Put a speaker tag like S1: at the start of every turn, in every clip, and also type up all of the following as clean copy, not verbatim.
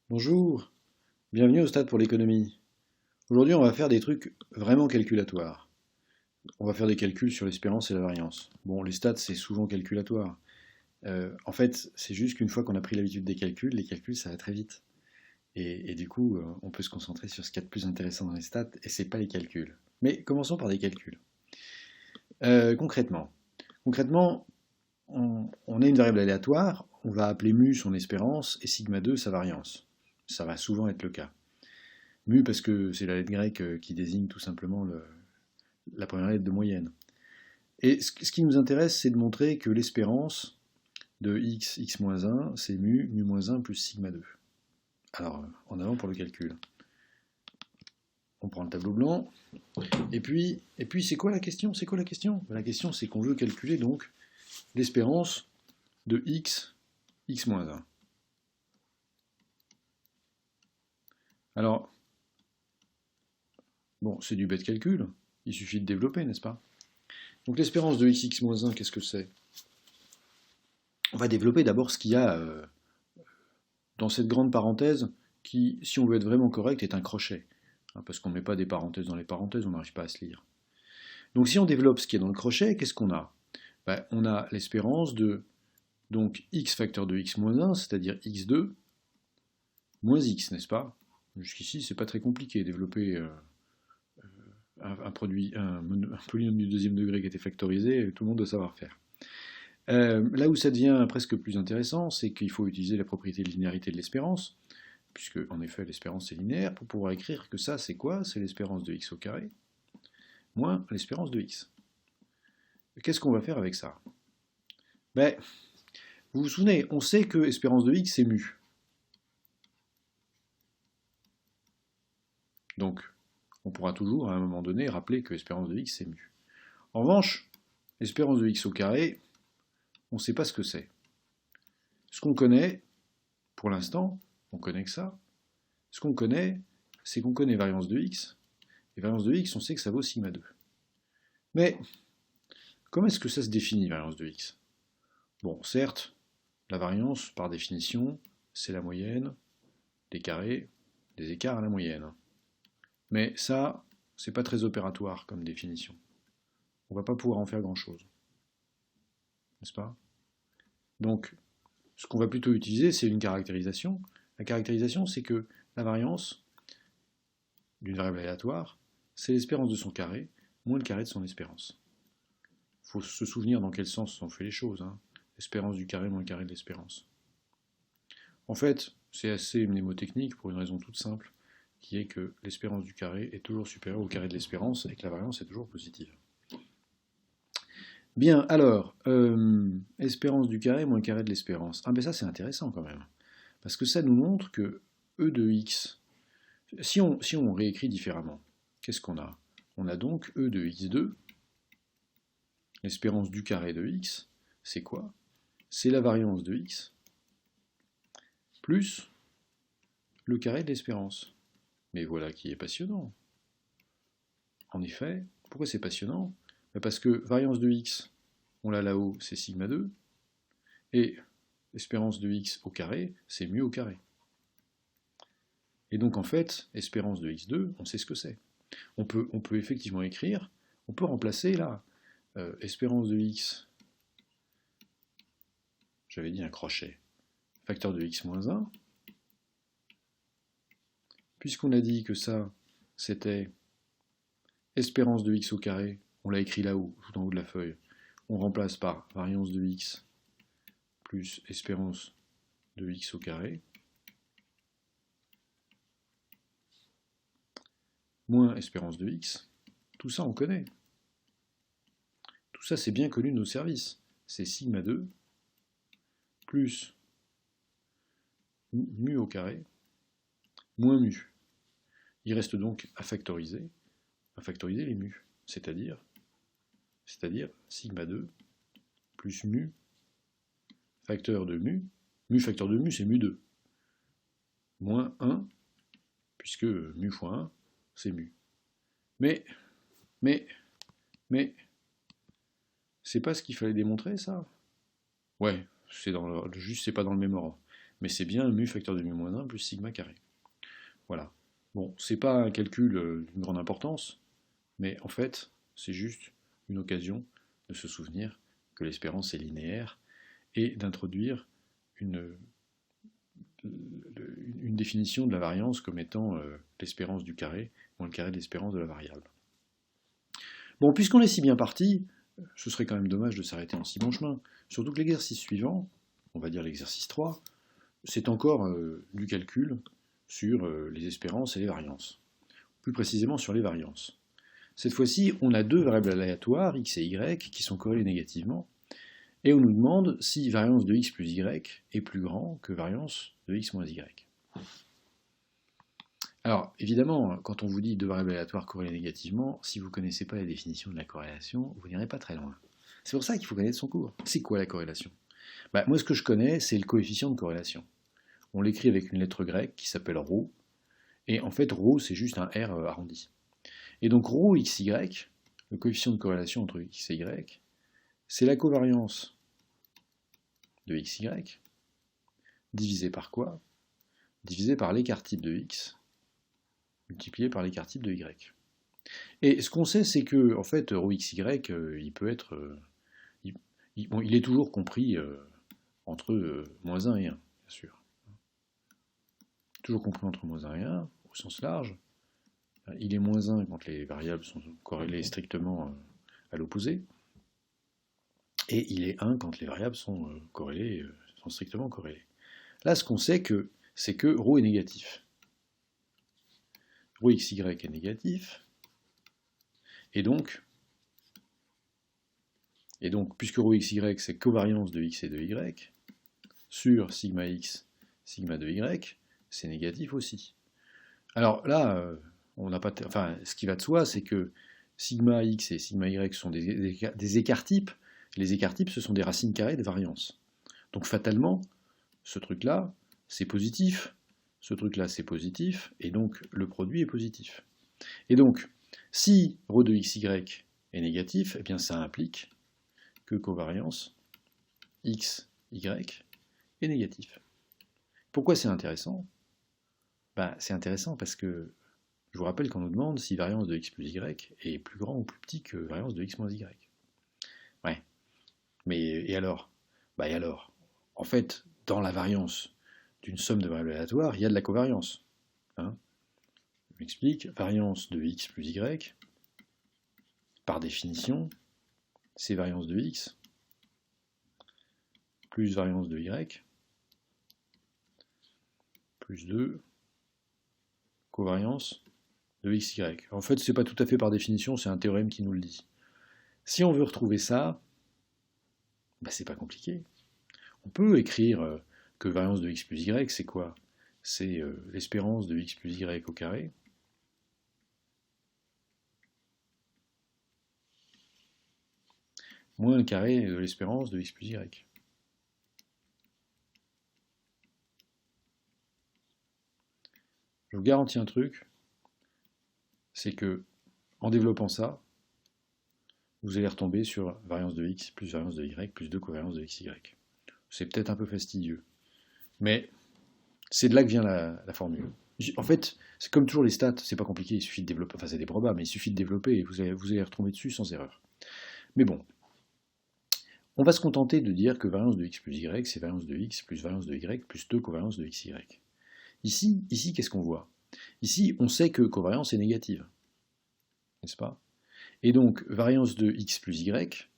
S1: Bonjour, bienvenue au Stade pour l'économie. Aujourd'hui, on va faire des trucs vraiment calculatoires. On va faire des calculs sur l'espérance et la variance. Bon, les stats, c'est souvent calculatoire. En fait, c'est juste qu'une fois qu'on a pris l'habitude des calculs, les calculs, ça va très vite. Et du coup, on peut se concentrer sur ce qu'il y a de plus intéressant dans les stats, et c'est pas les calculs. Mais commençons par des calculs. Concrètement, concrètement, on a une variable aléatoire, on va appeler mu son espérance et sigma 2 sa variance. Ça va souvent être le cas. Mu parce que c'est la lettre grecque qui désigne tout simplement la première lettre de moyenne. Et ce qui nous intéresse, c'est de montrer que l'espérance de x1, c'est mu-1 plus sigma 2. Alors, en avant pour le calcul. On prend le tableau blanc. Et puis c'est quoi la question? C'est quoi la question? La question, c'est qu'on veut calculer donc l'espérance de x1. Alors, bon, c'est du bête calcul. Il suffit de développer, n'est-ce pas? Donc l'espérance de x1, qu'est-ce que c'est? On va développer d'abord ce qu'il y a dans cette grande parenthèse qui, si on veut être vraiment correct, est un crochet. Parce qu'on ne met pas des parenthèses dans les parenthèses, on n'arrive pas à se lire. Donc si on développe ce qui est dans le crochet, qu'est-ce qu'on a? On a l'espérance de donc x facteur de x-1, c'est-à-dire x2, moins x, n'est-ce pas? Jusqu'ici, c'est pas très compliqué. Développer un polynôme du deuxième degré qui était factorisé, tout le monde doit savoir faire. Là où ça devient presque plus intéressant, c'est qu'il faut utiliser la propriété de linéarité de l'espérance, puisque en effet l'espérance est linéaire, pour pouvoir écrire que ça c'est quoi? C'est l'espérance de x au carré moins l'espérance de x. Qu'est-ce qu'on va faire avec ça? Vous vous souvenez, on sait que espérance de x c'est mu. Donc on pourra toujours à un moment donné rappeler que espérance de x c'est mu. En revanche, l'espérance de x au carré, on ne sait pas ce que c'est. Ce qu'on connaît, pour l'instant, on connaît que ça. Ce qu'on connaît, c'est qu'on connaît variance de x. Et variance de x, on sait que ça vaut sigma 2. Mais comment est-ce que ça se définit, variance de x? Bon, certes, la variance, par définition, c'est la moyenne des carrés des écarts à la moyenne. Mais ça, c'est pas très opératoire comme définition. On va pas pouvoir en faire grand-chose. N'est-ce pas? Donc, ce qu'on va plutôt utiliser, c'est une caractérisation. La caractérisation, c'est que la variance d'une variable aléatoire, c'est l'espérance de son carré moins le carré de son espérance. Il faut se souvenir dans quel sens on fait les choses. Espérance du carré moins le carré de l'espérance. En fait, c'est assez mnémotechnique pour une raison toute simple, qui est que l'espérance du carré est toujours supérieure au carré de l'espérance et que la variance est toujours positive. Bien, alors, espérance du carré moins le carré de l'espérance. Ah ben ça c'est intéressant quand même, parce que ça nous montre que e de x, si on réécrit différemment, qu'est-ce qu'on a? On a donc e de x2, l'espérance du carré de x, c'est quoi? C'est la variance de x, plus le carré de l'espérance. Mais voilà qui est passionnant. En effet, pourquoi c'est passionnant? Parce que variance de x, on l'a là-haut, c'est sigma 2, et espérance de x au carré, c'est mu au carré. Et donc en fait, espérance de x2, on sait ce que c'est. On peut effectivement écrire, on peut remplacer là, espérance de x, j'avais dit un crochet, facteur de x moins 1, puisqu'on a dit que ça, c'était espérance de x au carré, on l'a écrit là-haut, tout en haut de la feuille, on remplace par variance de x plus espérance de x au carré, moins espérance de x, tout ça on connaît. Tout ça c'est bien connu de nos services. C'est sigma 2 plus mu au carré moins mu. Il reste donc à factoriser les mu, c'est-à-dire sigma 2 plus mu facteur de mu facteur de mu c'est mu 2, moins 1, puisque mu fois 1 c'est mu. Mais, c'est pas ce qu'il fallait démontrer ça? Ouais, juste c'est pas dans le même ordre. mais c'est bien mu facteur de mu moins 1 plus sigma carré. Voilà. Bon, c'est pas un calcul d'une grande importance, mais en fait, c'est juste une occasion de se souvenir que l'espérance est linéaire et d'introduire une définition de la variance comme étant l'espérance du carré moins le carré de l'espérance de la variable. Bon, puisqu'on est si bien parti, ce serait quand même dommage de s'arrêter en si bon chemin. Surtout que l'exercice suivant, on va dire l'exercice 3, c'est encore du calcul sur les espérances et les variances. Plus précisément sur les variances. Cette fois-ci, on a deux variables aléatoires, x et y, qui sont corrélées négativement, et on nous demande si variance de x plus y est plus grand que variance de x moins y. Alors, évidemment, quand on vous dit deux variables aléatoires corrélées négativement, si vous ne connaissez pas la définition de la corrélation, vous n'irez pas très loin. C'est pour ça qu'il faut connaître son cours. C'est quoi la corrélation? Moi, ce que je connais, c'est le coefficient de corrélation. On l'écrit avec une lettre grecque qui s'appelle ρ, et en fait, ρ, c'est juste un R arrondi. Et donc, ρ xy, le coefficient de corrélation entre x et y, c'est la covariance de xy, divisé par quoi? Divisé par l'écart type de x, multiplié par l'écart type de y. Et ce qu'on sait, c'est que, en fait, ρ xy, il peut être... il est toujours compris entre moins 1 et 1, bien sûr. Toujours compris entre moins 1 et 1, au sens large. Il est moins 1 quand les variables sont corrélées strictement à l'opposé. Et il est 1 quand les variables sont strictement corrélées. Là, ce qu'on sait, c'est que ρ est négatif. Ρ xy est négatif. Et donc, puisque ρ xy, c'est covariance de x et de y, sur sigma x, sigma de y, c'est négatif aussi. Alors là, on n'a pas, ce qui va de soi, c'est que sigma x et sigma y sont des écarts types. Les écarts types, ce sont des racines carrées de variance. Donc fatalement, ce truc-là, c'est positif, ce truc-là, c'est positif, et donc le produit est positif. Et donc, si ρ de xy est négatif, eh bien ça implique que covariance x, y est négatif. Pourquoi c'est intéressant? C'est intéressant parce que je vous rappelle qu'on nous demande si variance de x plus y est plus grand ou plus petit que variance de x moins y. Ouais. Mais et alors? Et alors? En fait, dans la variance d'une somme de variables aléatoires, il y a de la covariance. Hein? Je m'explique. Variance de x plus y, par définition, c'est variance de x plus variance de y plus 2 covariance de xy. En fait, c'est pas tout à fait par définition, c'est un théorème qui nous le dit. Si on veut retrouver ça, c'est pas compliqué. On peut écrire que variance de x plus y, c'est quoi? C'est l'espérance de x plus y au carré moins le carré de l'espérance de x plus y. Je vous garantis un truc, c'est que en développant ça, vous allez retomber sur variance de x plus variance de y plus 2 covariance de xy. C'est peut-être un peu fastidieux, mais c'est de là que vient la formule. En fait, c'est comme toujours les stats, c'est pas compliqué, il suffit de développer, c'est des probas, mais il suffit de développer et vous allez retomber dessus sans erreur. Mais bon, on va se contenter de dire que variance de x plus y, c'est variance de x plus variance de y plus 2 covariance de xy. Ici, qu'est-ce qu'on voit? Ici, on sait que covariance est négative, n'est-ce pas? Et donc, variance de x plus y,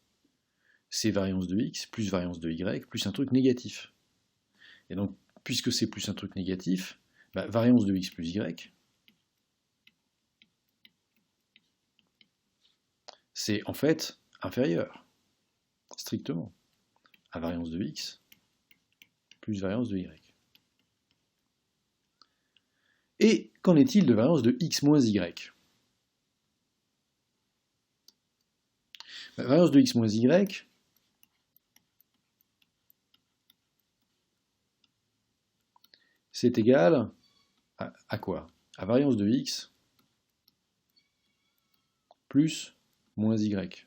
S1: c'est variance de x plus variance de y plus un truc négatif. Et donc, puisque c'est plus un truc négatif, variance de x plus y, c'est en fait inférieur, strictement, à variance de x plus variance de y. Et qu'en est-il de variance de x moins y? Variance de x moins y, c'est égal à quoi? À variance de x plus moins y.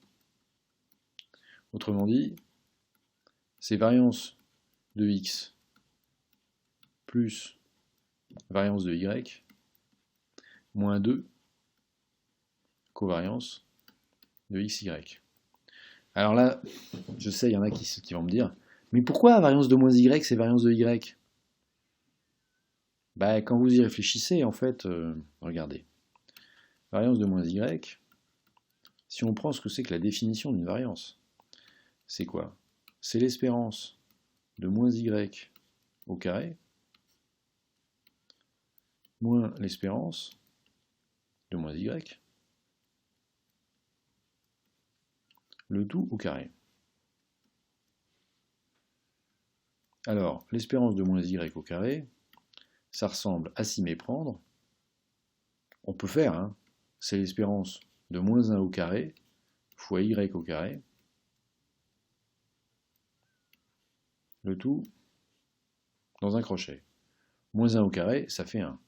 S1: Autrement dit, c'est variance de x plus variance de y moins 2 covariance de xy. Alors là, je sais, il y en a qui vont me dire, mais pourquoi variance de moins y, c'est variance de y? Bah, quand vous y réfléchissez, en fait, regardez. Variance de moins y, si on prend ce que c'est que la définition d'une variance, c'est quoi? C'est l'espérance de moins y au carré moins l'espérance de moins y, le tout au carré. Alors, l'espérance de moins y au carré, ça ressemble à s'y méprendre. On peut faire, hein, c'est l'espérance de moins 1 au carré fois y au carré, le tout dans un crochet. Moins 1 au carré, ça fait 1.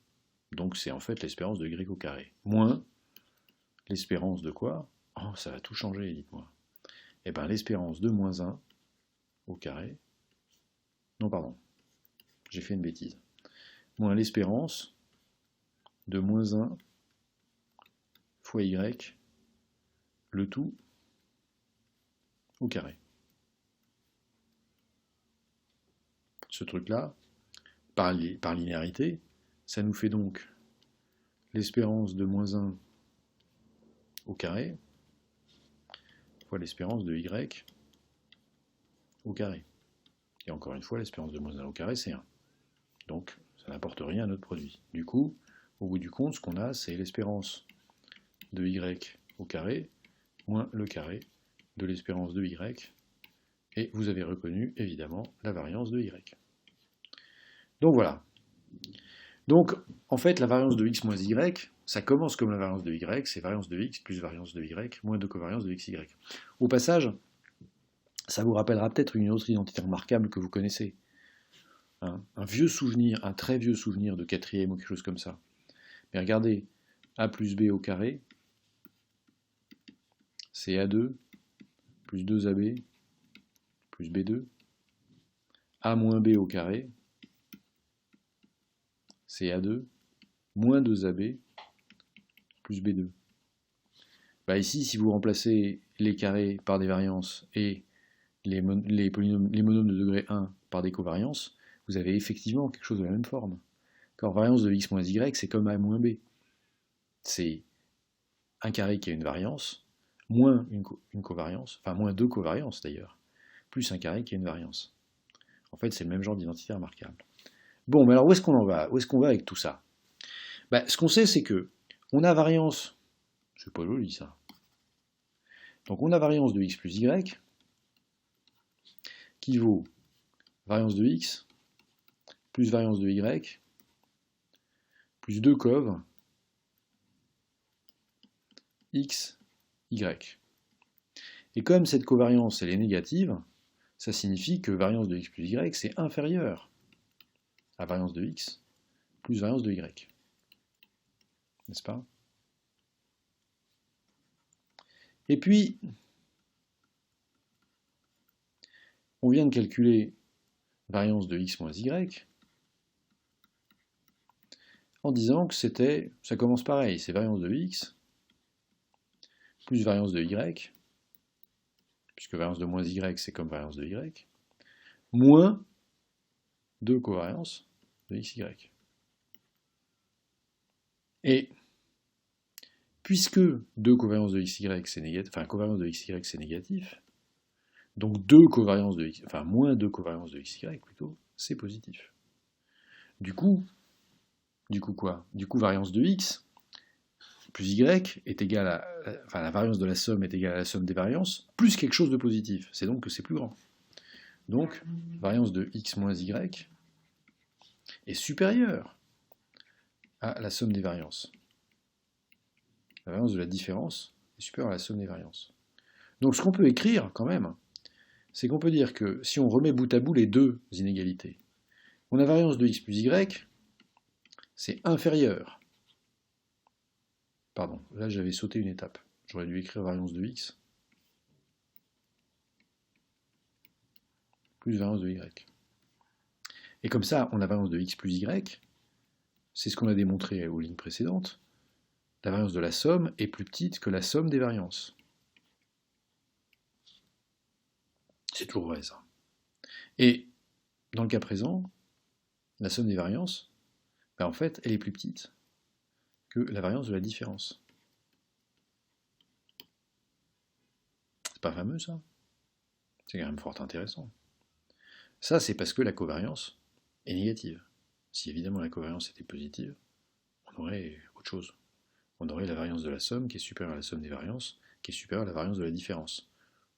S1: Donc c'est en fait l'espérance de y au carré. Moins l'espérance de quoi? Oh, ça va tout changer, dites-moi. Eh bien, l'espérance de moins 1 au carré. Non, pardon, j'ai fait une bêtise. Moins l'espérance de moins 1 fois y, le tout au carré. Ce truc-là, par linéarité, ça nous fait donc l'espérance de moins 1 au carré fois l'espérance de y au carré. Et encore une fois, l'espérance de moins 1 au carré, c'est 1. Donc, ça n'apporte rien à notre produit. Du coup, au bout du compte, ce qu'on a, c'est l'espérance de y au carré moins le carré de l'espérance de y. Et vous avez reconnu, évidemment, la variance de y. Donc voilà. Donc, en fait, la variance de x moins y, ça commence comme la variance de y, c'est variance de x plus variance de y moins 2 covariance de xy. Au passage, ça vous rappellera peut-être une autre identité remarquable que vous connaissez. Un vieux souvenir, un très vieux souvenir de quatrième ou quelque chose comme ça. Mais regardez, a plus b au carré, c'est a2 plus 2ab plus b2, a moins b au carré, c'est a2 moins 2ab plus b2. Bah ici, si vous remplacez les carrés par des variances et les monômes de degré 1 par des covariances, vous avez effectivement quelque chose de la même forme. Car variance de x moins y, c'est comme a moins b. C'est un carré qui a une variance, moins une covariance, enfin moins 2 covariances d'ailleurs, plus un carré qui a une variance. En fait, c'est le même genre d'identité remarquable. Bon, mais alors où est-ce qu'on en va? Où est-ce qu'on va avec tout ça? Bah, ce qu'on sait, c'est que on a variance, c'est pas joli ça. Donc on a variance de x plus y qui vaut variance de x plus variance de y plus 2 cov x, y. Et comme cette covariance elle est négative, ça signifie que variance de x plus y c'est inférieur à variance de x plus variance de y. N'est-ce pas? Et puis, on vient de calculer variance de x moins y en disant que ça commence pareil, c'est variance de x plus variance de y, puisque variance de moins y c'est comme variance de y, moins 2 covariances de xy. Et puisque 2 covariances de xy c'est négatif, enfin covariance de xy c'est négatif, donc 2 covariances de x, enfin moins 2 covariances de xy plutôt, c'est positif. Du coup quoi? Du coup variance de x plus y est égale à, enfin la variance de la somme est égale à la somme des variances, plus quelque chose de positif. C'est donc que c'est plus grand. Donc, variance de x moins y est supérieure à la somme des variances. La variance de la différence est supérieure à la somme des variances. Donc ce qu'on peut écrire quand même, c'est qu'on peut dire que si on remet bout à bout les deux inégalités, on a variance de x plus y, c'est inférieur. Pardon, là j'avais sauté une étape. J'aurais dû écrire variance de x plus variance de y. Et comme ça, on a la variance de x plus y, c'est ce qu'on a démontré aux lignes précédentes, la variance de la somme est plus petite que la somme des variances. C'est toujours vrai ça. Et dans le cas présent, la somme des variances, en fait, elle est plus petite que la variance de la différence. C'est pas fameux ça? C'est quand même fort intéressant. Ça, c'est parce que la covariance est négative. Si évidemment la covariance était positive, on aurait autre chose. On aurait la variance de la somme qui est supérieure à la somme des variances, qui est supérieure à la variance de la différence.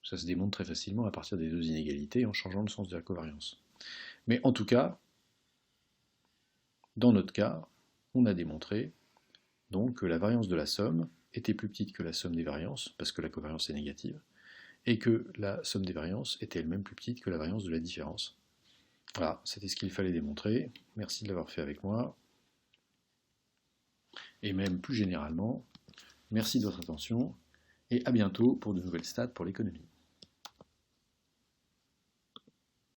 S1: Ça se démontre très facilement à partir des deux inégalités en changeant le sens de la covariance. Mais en tout cas, dans notre cas, on a démontré donc que la variance de la somme était plus petite que la somme des variances, parce que la covariance est négative, et que la somme des variances était elle-même plus petite que la variance de la différence. Voilà, c'était ce qu'il fallait démontrer. Merci de l'avoir fait avec moi. Et même plus généralement, merci de votre attention, et à bientôt pour de nouvelles stats pour l'économie.